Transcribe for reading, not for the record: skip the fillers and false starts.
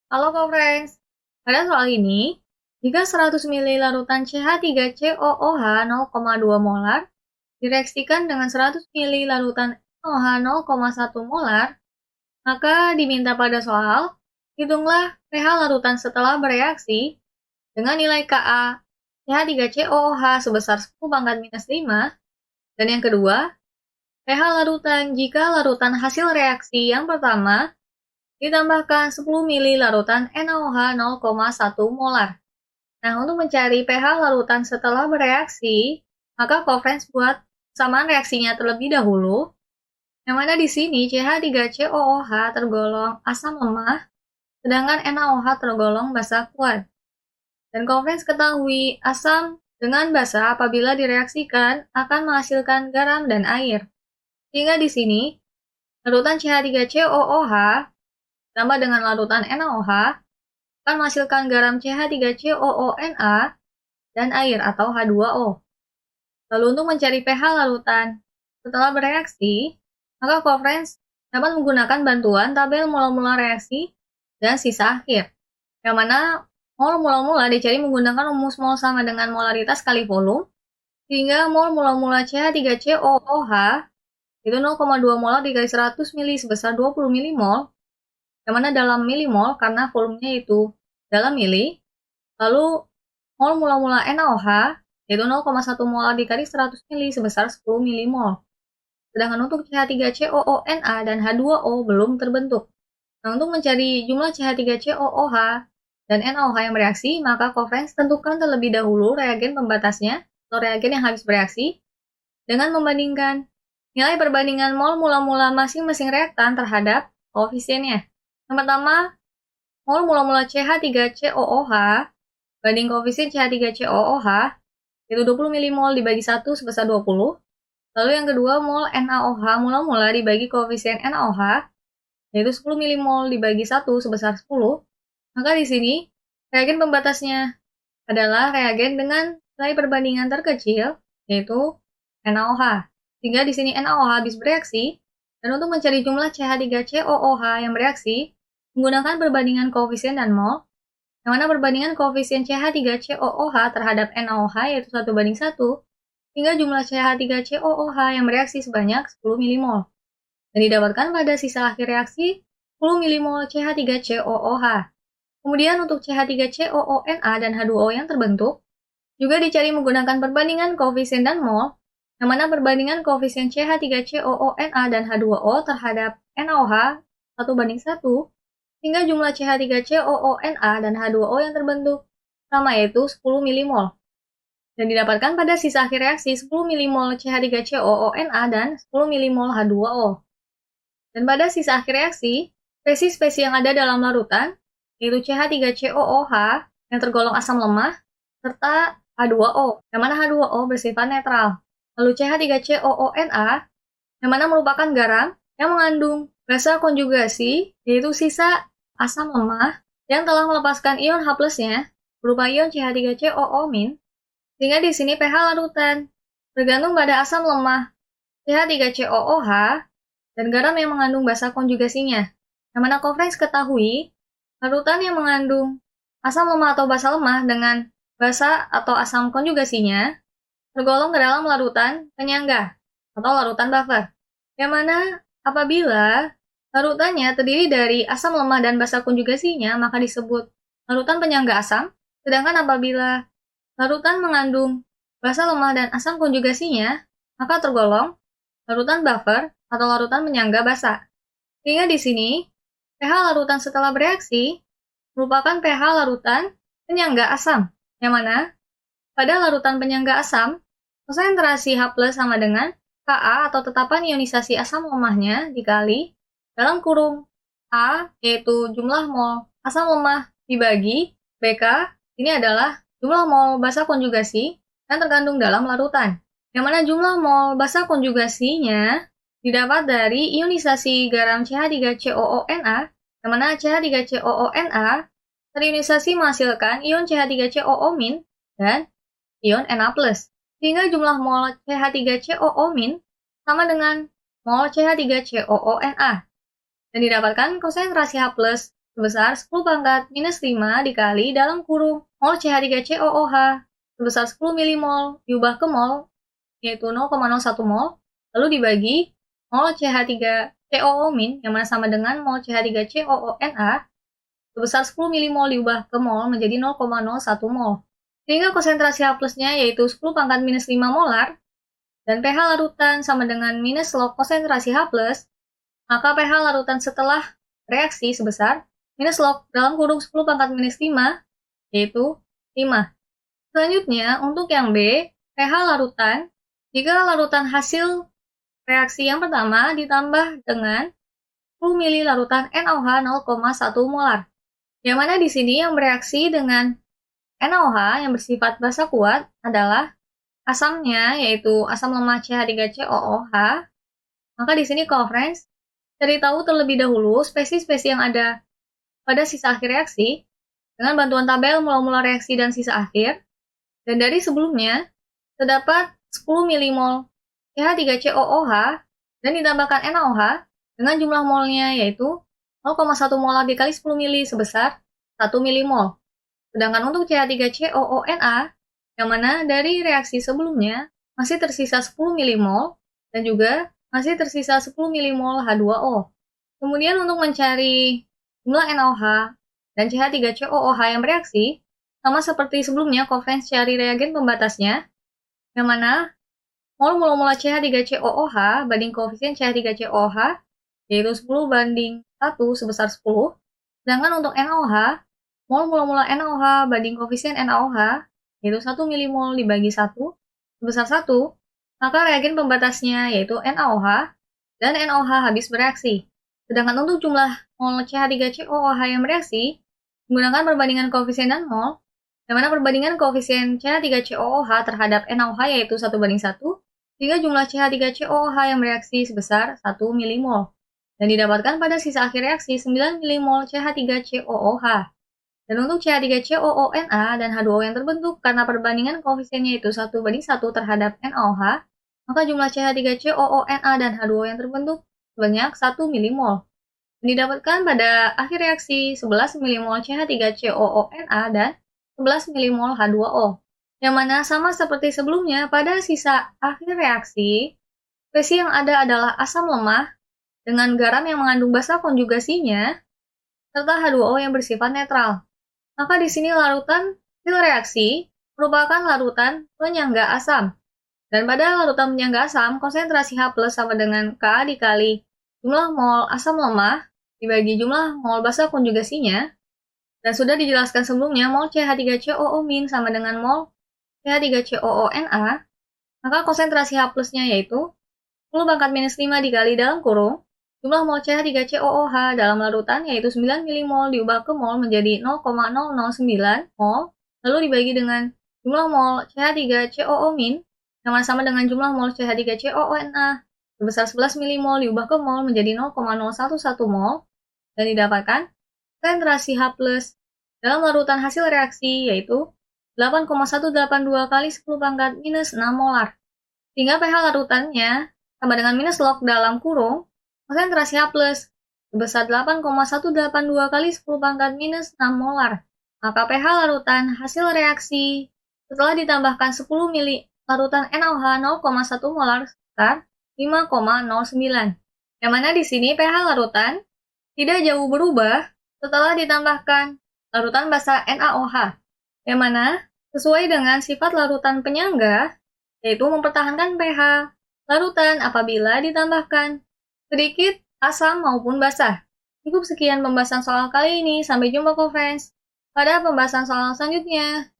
Halo Kofrens, pada soal ini, jika 100 ml larutan CH3COOH 0,2 molar direaksikan dengan 100 ml larutan NaOH 0,1 molar, maka diminta pada soal, hitunglah pH larutan setelah bereaksi dengan nilai Ka CH3COOH sebesar 10 pangkat minus 5, dan yang kedua, pH larutan jika larutan hasil reaksi yang pertama ditambahkan 10 ml larutan NaOH 0,1 molar. Nah, untuk mencari pH larutan setelah bereaksi, maka Kofrens buat samaan reaksinya terlebih dahulu, yang mana di sini CH3COOH tergolong asam lemah, sedangkan NaOH tergolong basa kuat. Dan Kofrens ketahui asam dengan basa apabila direaksikan akan menghasilkan garam dan air. Sehingga di sini, larutan CH3COOH ditambah dengan larutan NaOH akan menghasilkan garam CH3COONA dan air atau H2O. Lalu untuk mencari pH larutan setelah bereaksi, maka Kofrens dapat menggunakan bantuan tabel mula-mula reaksi dan sisa akhir, yang mana mol mula-mula dicari menggunakan rumus mol sama dengan molaritas kali volume, sehingga mol mula-mula CH3COOH itu 0,2 molar dikali 100 ml sebesar 20 milimol, yang mana dalam milimol karena volumenya itu dalam mili, lalu mol mula-mula NaOH yaitu 0,1 molar dikali 100 ml sebesar 10 milimol. Sedangkan untuk CH3COONA dan H2O belum terbentuk. Nah, untuk mencari jumlah CH3COOH dan NaOH yang bereaksi, maka Kofrens tentukan terlebih dahulu reagen pembatasnya atau reagen yang habis bereaksi dengan membandingkan nilai perbandingan mol mula-mula masing-masing reaktan terhadap koefisiennya. Yang pertama, mol mula-mula CH3COOH banding koefisien CH3COOH itu 20 milimol dibagi 1 sebesar 20. Lalu yang kedua, mol NaOH mula-mula dibagi koefisien NaOH yaitu 10 milimol dibagi 1 sebesar 10. Maka di sini reagen pembatasnya adalah reagen dengan nilai perbandingan terkecil yaitu NaOH. Sehingga di sini NaOH habis bereaksi, dan untuk mencari jumlah CH3COOH yang bereaksi menggunakan perbandingan koefisien dan mol, yang mana perbandingan koefisien CH3COOH terhadap NaOH yaitu 1:1, hingga jumlah CH3COOH yang bereaksi sebanyak 10 milimol. Dan didapatkan pada sisa akhir reaksi 10 milimol CH3COOH. Kemudian untuk CH3COONA dan H2O yang terbentuk, juga dicari menggunakan perbandingan koefisien dan mol, yang mana perbandingan koefisien CH3COONA dan H2O terhadap NaOH 1:1, hingga jumlah CH3COONA dan H2O yang terbentuk sama yaitu 10 milimol. Dan didapatkan pada sisa akhir reaksi 10 milimol CH3COONA dan 10 milimol H2O. Dan pada sisa akhir reaksi, spesies-spesies yang ada dalam larutan, yaitu CH3COOH yang tergolong asam lemah, serta H2O, yang mana H2O bersifat netral. Lalu CH3COONA, yang mana merupakan garam yang mengandung basa konjugasi, yaitu sisa asam lemah yang telah melepaskan ion H+-nya berupa ion CH3COO-, sehingga di sini pH larutan bergantung pada asam lemah CH3COOH dan garam yang mengandung basa konjugasinya. Yang mana Kofrens ketahui, larutan yang mengandung asam lemah atau basa lemah dengan basa atau asam konjugasinya tergolong ke dalam larutan penyangga atau larutan buffer. Yang mana apabila larutannya terdiri dari asam lemah dan basa konjugasinya, maka disebut larutan penyangga asam. Sedangkan apabila larutan mengandung basa lemah dan asam konjugasinya, maka tergolong larutan buffer atau larutan penyangga basa. Sehingga di sini, pH larutan setelah bereaksi merupakan pH larutan penyangga asam, yang mana pada larutan penyangga asam, konsentrasi H+ sama dengan Ka atau tetapan ionisasi asam lemahnya dikali dalam kurung A, yaitu jumlah mol asam lemah dibagi Bk, ini adalah jumlah mol basa konjugasi yang terkandung dalam larutan. Yang mana jumlah mol basa konjugasinya didapat dari ionisasi garam CH3COONA, yang mana CH3COONA terionisasi menghasilkan ion CH3COO- dan ion Na+. Sehingga jumlah mol CH3COO- sama dengan mol CH3COONA. Dan didapatkan konsentrasi H+ sebesar 10 pangkat minus 5 dikali dalam kurung mol CH3COOH sebesar 10 milimol diubah ke mol, yaitu 0,01 mol, lalu dibagi mol CH3COO- yang mana sama dengan mol CH3COONA sebesar 10 milimol diubah ke mol menjadi 0,01 mol. Sehingga konsentrasi H plusnya yaitu 10 pangkat minus 5 molar, dan pH larutan sama dengan minus log konsentrasi H plus, maka pH larutan setelah reaksi sebesar minus log dalam kurung 10 pangkat minus 5, yaitu 5. Selanjutnya, untuk yang B, pH larutan, jika larutan hasil reaksi yang pertama ditambah dengan 10 ml larutan NaOH 0,1 molar. Yang mana di sini yang bereaksi dengan NaOH yang bersifat basa kuat adalah asamnya, yaitu asam lemah CH3COOH. Maka di sini conference cari tahu terlebih dahulu spesies-spesies yang ada pada sisa akhir reaksi dengan bantuan tabel mol-molar reaksi dan sisa akhir. Dan dari sebelumnya, terdapat 10 milimol CH3COOH dan ditambahkan NaOH dengan jumlah molnya yaitu 0,1 molar dikali 10 mili sebesar 1 milimol. Sedangkan untuk CH3COONA, yang mana dari reaksi sebelumnya masih tersisa 10 milimol dan juga masih tersisa 10 milimol H2O. Kemudian untuk mencari jumlah NaOH dan CH3COOH yang bereaksi, sama seperti sebelumnya, conference cari reagen pembatasnya, yang mana mol molar CH3COOH banding koefisien CH3COOH, yaitu 10 banding 1 sebesar 10, sedangkan untuk NaOH, mol molar NaOH banding koefisien NaOH, yaitu 1 milimol dibagi 1, sebesar 1, maka reagen pembatasnya yaitu NaOH, dan NaOH habis bereaksi. Sedangkan untuk jumlah mol CH3COOH yang bereaksi, menggunakan perbandingan koefisien dan mol, yang mana perbandingan koefisien CH3COOH terhadap NaOH yaitu 1 banding 1, sehingga jumlah CH3COOH yang bereaksi sebesar 1 milimol, dan didapatkan pada sisa akhir reaksi 9 milimol CH3COOH. Dan untuk CH3COONA dan H2O yang terbentuk karena perbandingan koefisiennya itu 1 banding 1 terhadap NaOH, maka jumlah CH3COONA dan H2O yang terbentuk sebanyak 1 milimol. Dan didapatkan pada akhir reaksi 11 milimol CH3COONA dan 11 milimol H2O, yang mana sama seperti sebelumnya pada sisa akhir reaksi, spesies yang ada adalah asam lemah dengan garam yang mengandung basa konjugasinya, serta H2O yang bersifat netral. Maka di sini larutan hasil reaksi merupakan larutan penyangga asam, dan pada larutan penyangga asam, konsentrasi H plus sama dengan Ka dikali jumlah mol asam lemah dibagi jumlah mol basa konjugasinya. Dan sudah dijelaskan sebelumnya, mol CH3COO- sama dengan mol CH3COONA, maka konsentrasi H plusnya yaitu 10 pangkat minus 5 dikali dalam kurung, jumlah mol CH3COOH dalam larutan yaitu 9 milimol diubah ke mol menjadi 0,009 mol, lalu dibagi dengan jumlah mol CH3COO- yang sama dengan jumlah mol CH3COONA sebesar 11 milimol diubah ke mol menjadi 0,011 mol, dan didapatkan konsentrasi H plus dalam larutan hasil reaksi yaitu 8,182 kali 10 pangkat minus 6 molar. Sehingga pH larutannya sama dengan minus log dalam kurung konsentrasi H plus sebesar 8,182 kali 10 pangkat minus 6 molar. Maka pH larutan hasil reaksi setelah ditambahkan 10 mili larutan NaOH 0,1 molar sekitar 5,09. Yang mana di sini pH larutan tidak jauh berubah setelah ditambahkan larutan basa NaOH, yang mana sesuai dengan sifat larutan penyangga, yaitu mempertahankan pH larutan apabila ditambahkan sedikit asam maupun basa. Cukup sekian pembahasan soal kali ini, sampai jumpa conference pada pembahasan soal selanjutnya.